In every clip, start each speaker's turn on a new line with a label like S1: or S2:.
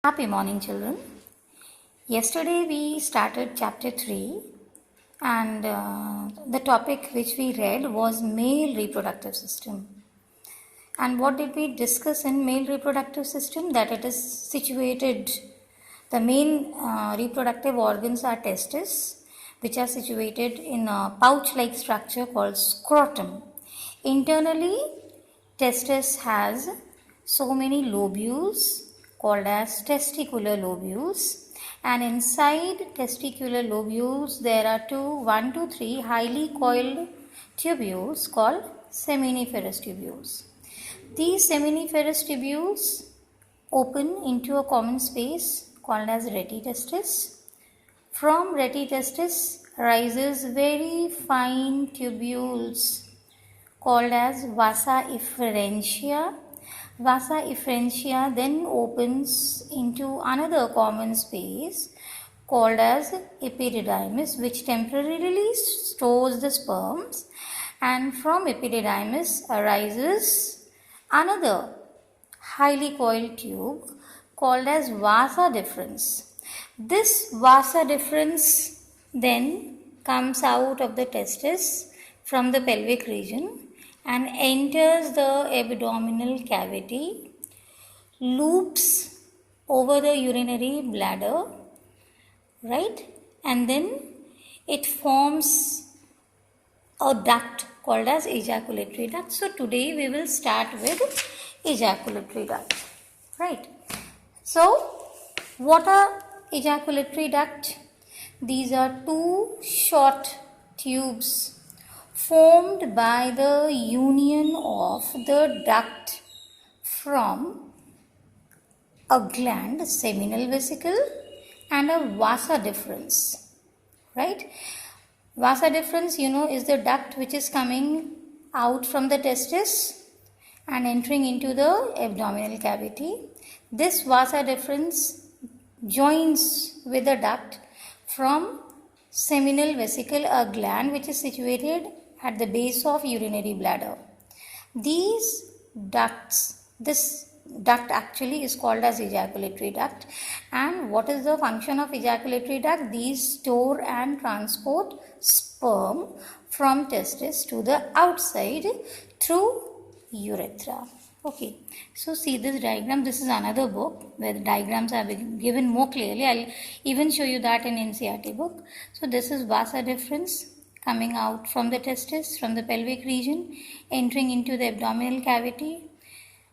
S1: Happy morning, children. Yesterday we started chapter 3, and the topic which we read was male reproductive system. And what did we discuss in male reproductive system? That it is situated, the main reproductive organs are testes, which are situated in a pouch-like structure called scrotum. Internally, testis has so many lobules called as testicular lobules, and inside testicular lobules there are one to three highly coiled tubules called seminiferous tubules. These seminiferous tubules open into a common space called as retitestis. From retitestis rises very fine tubules called as vasa efferentia. Vasa efferentia then opens into another common space called as epididymis, which temporarily stores the sperms, and from epididymis arises another highly coiled tube called as vasa deferens. This vasa deferens then comes out of the testis from the pelvic region and enters the abdominal cavity, loops over the urinary bladder, right? And then it forms a duct called as ejaculatory duct. So today we will start with ejaculatory duct, right? So what are ejaculatory duct? These are two short tubes formed by the union of the duct from a gland, seminal vesicle, and a vasa deferens, right? Vasa deferens, is the duct which is coming out from the testis and entering into the abdominal cavity. This vasa deferens joins with the duct from seminal vesicle, a gland which is situated at the base of urinary bladder. These ducts, this duct actually is called as ejaculatory duct. And what is the function of ejaculatory duct? These store and transport sperm from testis to the outside through urethra. Okay, so see this diagram. This is another book where the diagrams are given more clearly. I'll even show you that in NCERT book. So this is vasa deferens coming out from the testis, from the pelvic region, entering into the abdominal cavity,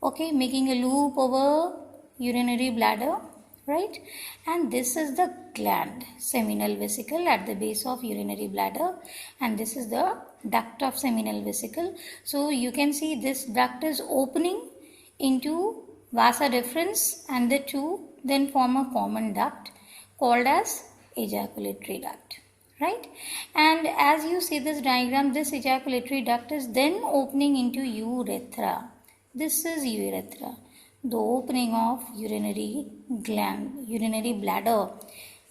S1: okay, making a loop over urinary bladder, right? And this is the gland, seminal vesicle at the base of urinary bladder, and this is the duct of seminal vesicle. So you can see this duct is opening into vasa deferens, and the two then form a common duct called as ejaculatory duct, right? And as you see this diagram, this ejaculatory duct is then opening into urethra. This is urethra, the opening of urinary gland, urinary bladder,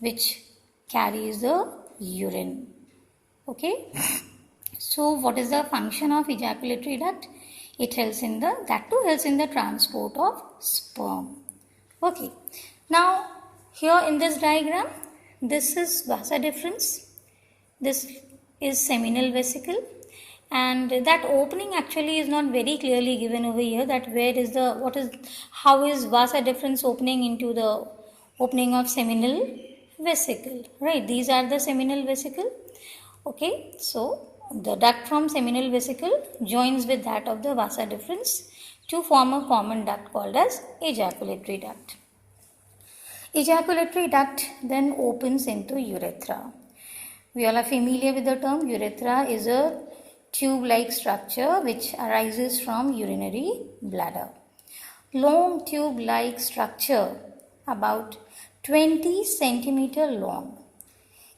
S1: which carries the urine. Okay. So what is the function of ejaculatory duct? It helps in the transport of sperm. Okay. Now here in this diagram, this is vasa deferens. This is seminal vesicle, and that opening actually is not very clearly given over here, that how is vasa deferens opening into the opening of seminal vesicle, right? These are the seminal vesicle. Okay, so the duct from seminal vesicle joins with that of the vasa deferens to form a common duct called as ejaculatory duct. Ejaculatory duct then opens into urethra. We all are familiar with the term. Urethra is a tube-like structure which arises from urinary bladder. Long tube-like structure, about 20 centimeter long.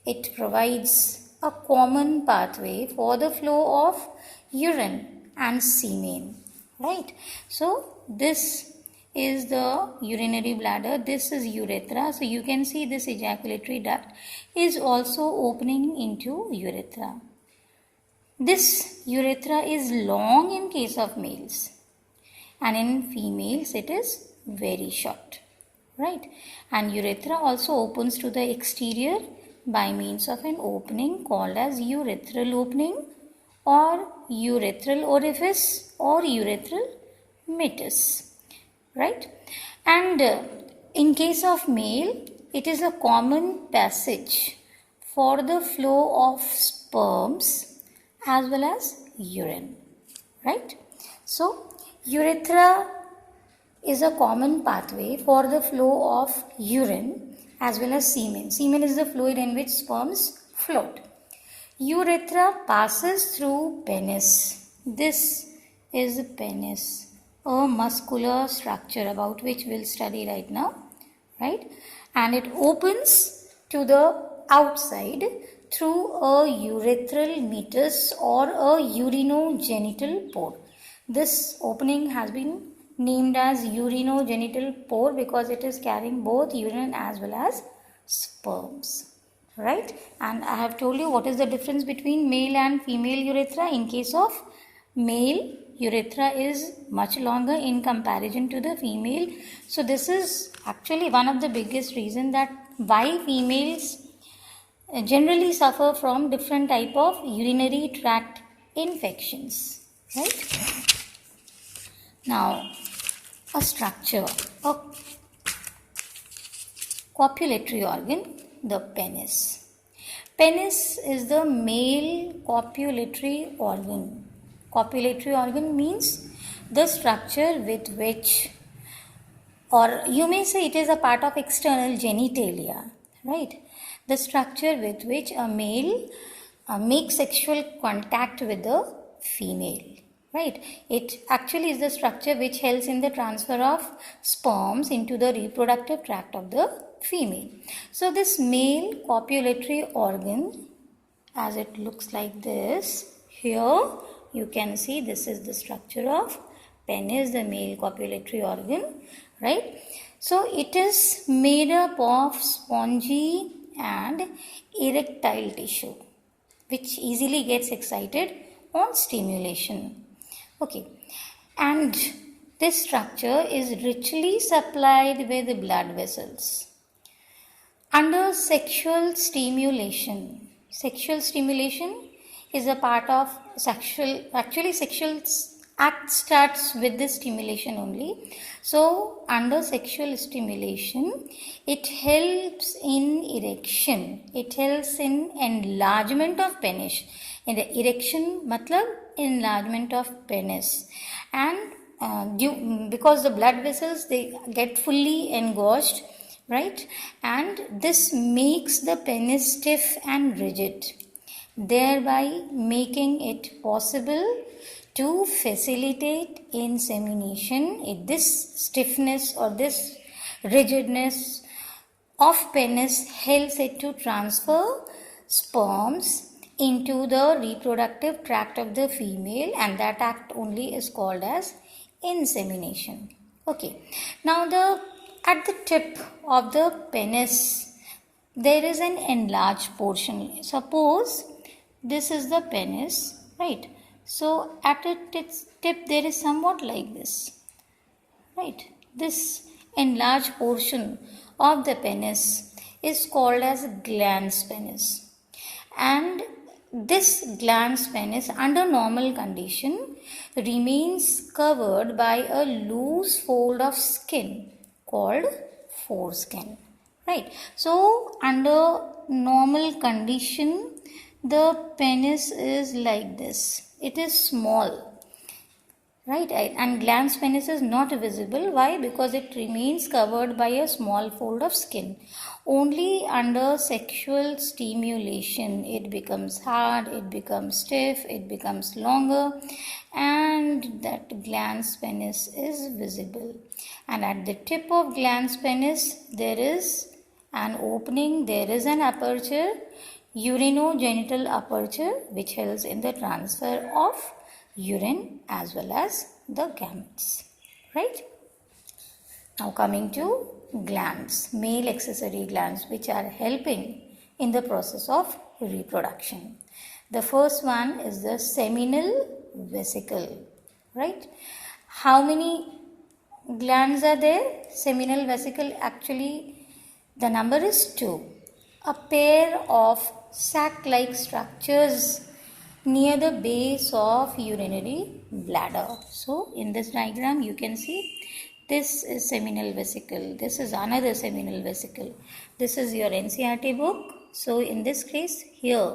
S1: It provides a common pathway for the flow of urine and semen, right? So this is the urinary bladder, this is urethra. So you can see this ejaculatory duct is also opening into urethra. This urethra is long in case of males, and in females it is very short, right? And urethra also opens to the exterior by means of an opening called as urethral opening or urethral orifice or urethral meatus, right? And in case of male, it is a common passage for the flow of sperms as well as urine, right? So, urethra is a common pathway for the flow of urine as well as semen. Semen is the fluid in which sperms float. Urethra passes through penis. This is the penis, a muscular structure about which we'll study right now, right? And it opens to the outside through a urethral meatus or a urinogenital pore. This opening has been named as urinogenital pore because it is carrying both urine as well as sperms, right? And I have told you what is the difference between male and female urethra. In case of male, urethra is much longer in comparison to the female. So this is actually one of the biggest reasons that why females generally suffer from different type of urinary tract infections, right? Now, a structure, a copulatory organ, the penis. Penis is the male copulatory organ. Copulatory organ means the structure with which, or you may say it is a part of external genitalia, right? The structure with which a male makes sexual contact with the female, right? It actually is the structure which helps in the transfer of sperms into the reproductive tract of the female. So this male copulatory organ, as it looks like this, here you can see this is the structure of penis, the male copulatory organ, right? So it is made up of spongy and erectile tissue which easily gets excited on stimulation. Okay, and this structure is richly supplied with blood vessels. Under sexual stimulation is a part of sexual act starts with this stimulation only. So under sexual stimulation, it helps in erection, it helps in enlargement of penis. In the erection matlab enlargement of penis, and because the blood vessels they get fully engorged, right? And this makes the penis stiff and rigid, thereby making it possible to facilitate insemination. This stiffness or this rigidness of penis helps it to transfer sperms into the reproductive tract of the female, and that act only is called as insemination. Okay, now at the tip of the penis there is an enlarged portion. Suppose this is the penis, right? So at its tip there is somewhat like this, right? This enlarged portion of the penis is called as glans penis, and this glans penis under normal condition remains covered by a loose fold of skin called foreskin, right? So under normal condition the penis is like this, it is small, right? And glans penis is not visible. Why? Because it remains covered by a small fold of skin. Only under sexual stimulation it becomes hard, it becomes stiff, it becomes longer, and that glans penis is visible. And at the tip of glans penis there is an opening, there is an aperture, urinogenital aperture, which helps in the transfer of urine as well as the gametes, right? Now coming to glands, male accessory glands, which are helping in the process of reproduction. The first one is the seminal vesicle, right? How many glands are there. Seminal vesicle, actually the number is 2. A pair of sac-like structures near the base of urinary bladder. So in this diagram you can see this is seminal vesicle, this is another seminal vesicle, this is your NCERT book. So in this case here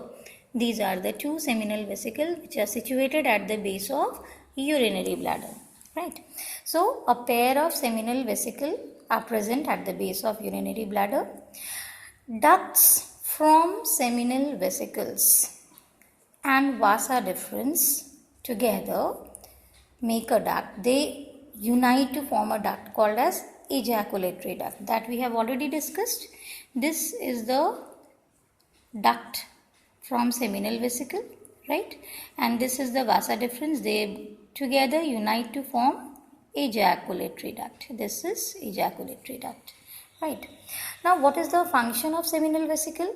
S1: these are the two seminal vesicles which are situated at the base of urinary bladder, right? So a pair of seminal vesicles are present at the base of urinary bladder. Ducts from seminal vesicles and vasa deferens together make a duct. They unite to form a duct called as ejaculatory duct, that we have already discussed. This is the duct from seminal vesicle, right? And this is the vasa deferens. They together unite to form ejaculatory duct. This is ejaculatory duct, right? Now what is the function of seminal vesicle?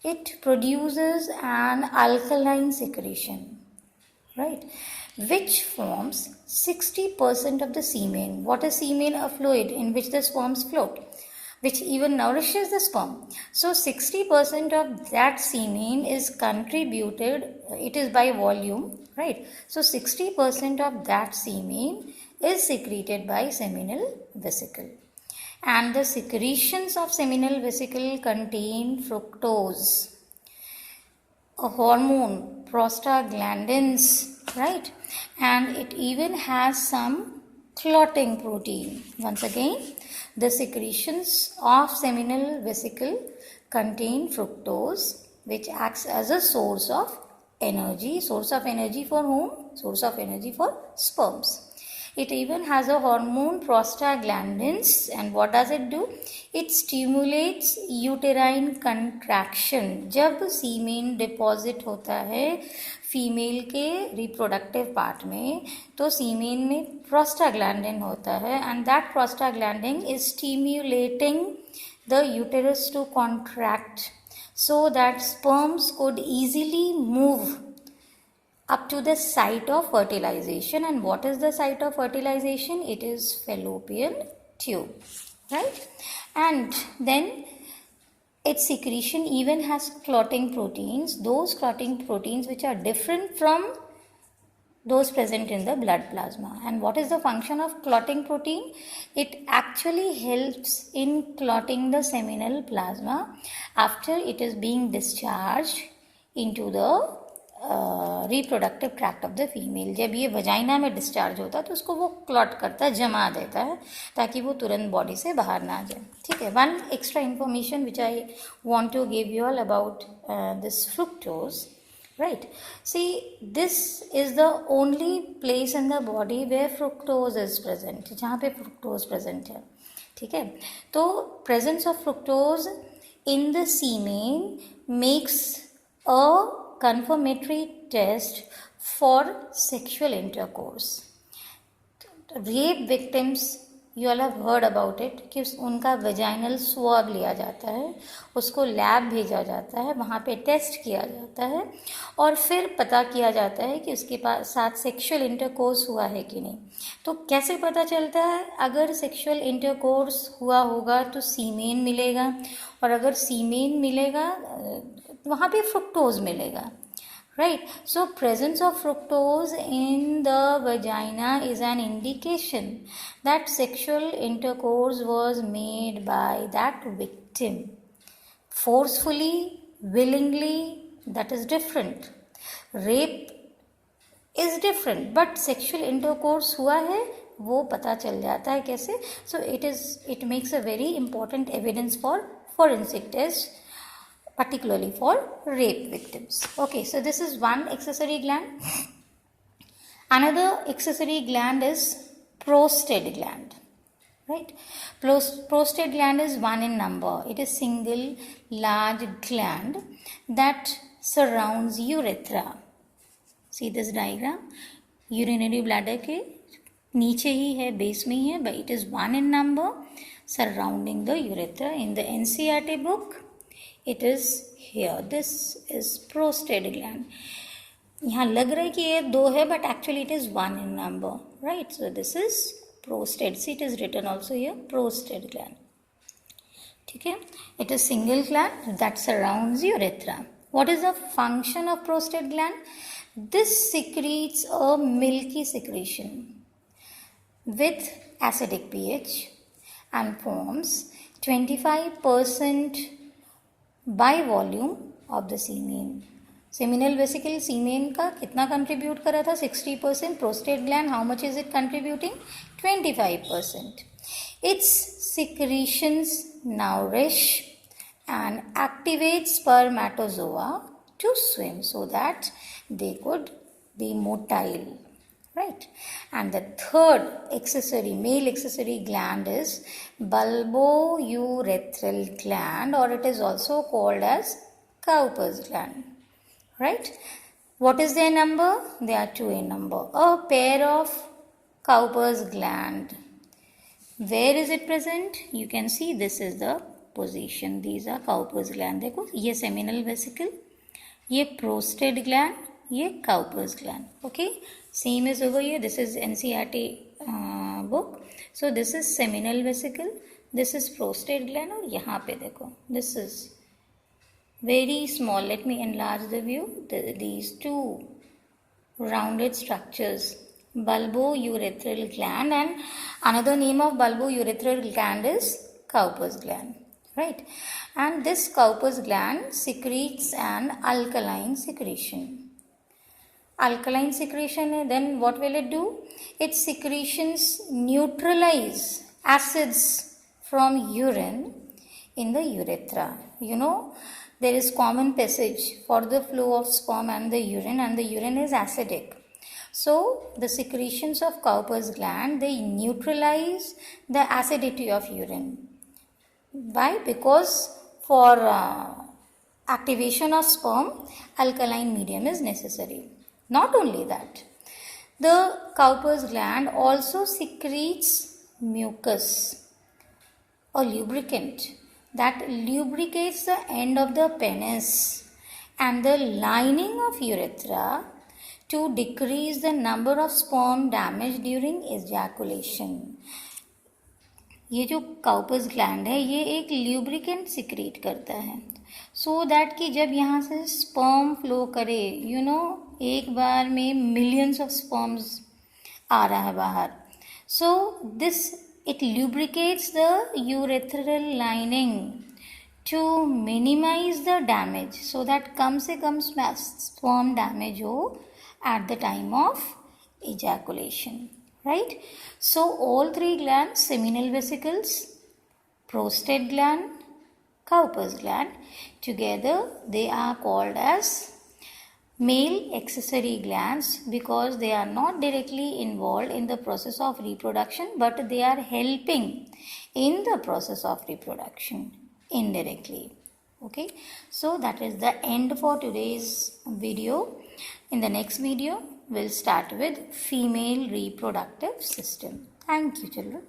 S1: It produces an alkaline secretion, right, which forms 60% of the semen. What is semen? A fluid in which the sperms float, which even nourishes the sperm. So 60% of that semen is contributed, it is by volume, right? So 60% of that semen is secreted by seminal vesicle. And the secretions of seminal vesicle contain fructose, a hormone, prostaglandins, right? And it even has some clotting protein. Once again, the secretions of seminal vesicle contain fructose, which acts as a source of energy. Source of energy for whom? Source of energy for sperms. It even has a hormone, prostaglandins, and what does it do? It stimulates uterine contraction. जब सीमेन deposit होता है female के reproductive part में, तो सीमेन में prostaglandin होता है, and that prostaglandin is stimulating the uterus to contract so that sperms could easily move up to the site of fertilization. And what is the site of fertilization? It is fallopian tube, right? And then its secretion even has clotting proteins, those clotting proteins which are different from those present in the blood plasma. And what is the function of clotting protein? It actually helps in clotting the seminal plasma after it is being discharged into the reproductive tract of the female. जब ये vagina में discharge होता है तो उसको वो clot करता है, जमा देता है, ताकि वो तुरंत बॉडी से बाहर ना जाए, ठीक है. One extra information which I want to give you all about this fructose, right? See, this is the only place in the body where fructose is present, जहाँ पे fructose present है, ठीक है. तो presence of fructose in the semen makes a confirmatory test for sexual intercourse. Rape victims, you all have heard about it, कि उनका vaginal swab लिया जाता है, उसको लैब भेजा जाता है, वहाँ पे टेस्ट किया जाता है और फिर पता किया जाता है कि उसके साथ सेक्सुअल इंटरकोर्स हुआ है कि नहीं. तो कैसे पता चलता है? अगर सेक्सुअल इंटरकोर्स हुआ होगा तो सीमेन मिलेगा, और अगर सीमेन मिलेगा वहाँ पे फ्रुक्टोज मिलेगा, right? So presence of fructose in the vagina is an indication that sexual intercourse was made by that victim forcefully, willingly. That is different. Rape is different, but sexual intercourse हुआ है वो पता चल जाता है कैसे? So it makes a very important evidence for forensic test, particularly for rape victims. Okay, so this is one accessory gland. Another accessory gland is prostate gland, right? Prostate gland is 1 in number. It is single large gland that surrounds urethra. See this diagram, urinary bladder के नीचे ही है, base में ही है, but it is 1 in number surrounding the urethra. In the NCERT book it is here. This is prostate gland. यहाँ लग रहा है कि ये 2 है, but actually it is 1 in number, right? So this is Prostate. See, it is written also here, prostate gland. Okay? It is single gland that surrounds urethra. What is the function of prostate gland? This secretes a milky secretion with acidic pH and forms 25% by volume of the semen. Seminal vesicle semen का कितना contribute करा था? 60%. Prostate gland, how much is it contributing? 25%. Its secretions nourish and activate spermatozoa to swim so that they could be motile. Right? And the third male accessory gland is bulbourethral gland, or it is also called as Cowper's gland. Right? What is their number? They are 2 in number. A pair of Cowper's gland. Where is it present? You can see this is the position. These are Cowper's gland. देखो ये seminal vesicle, ये prostate gland, ये Cowper's gland. Okay? Same is over here. This is NCERT book. So this is seminal vesicle. This is prostate gland. और यहाँ पे देखो. This is very small. Let me enlarge the view. These two rounded structures. Bulbourethral gland, and another name of bulbourethral gland is Cowper's gland. Right? And this Cowper's gland secretes an alkaline secretion. Alkaline secretion, then what will it do? Its secretions neutralize acids from urine in the urethra. You know, there is common passage for the flow of sperm and the urine is acidic. So, the secretions of Cowper's gland, they neutralize the acidity of urine. Why? Because for activation of sperm, alkaline medium is necessary. Not only that, the Cowper's gland also secretes mucus, a lubricant that lubricates the end of the penis and the lining of urethra to decrease the number of sperm damage during ejaculation. ये जो Cowper's gland है ये एक lubricant secrete करता है so that कि जब यहाँ से sperm flow करे, you know, एक बार में millions of sperms आ रहा है बाहर. So it lubricates the urethral lining to minimize the damage so that कम से कम sperm damage हो at the time of ejaculation. Right? So all 3 glands, seminal vesicles, prostate gland, Cowper's gland, together they are called as male accessory glands because they are not directly involved in the process of reproduction, but they are helping in the process of reproduction indirectly. Okay, so that is the end for today's video. In the next video, we'll start with female reproductive system. Thank you, children.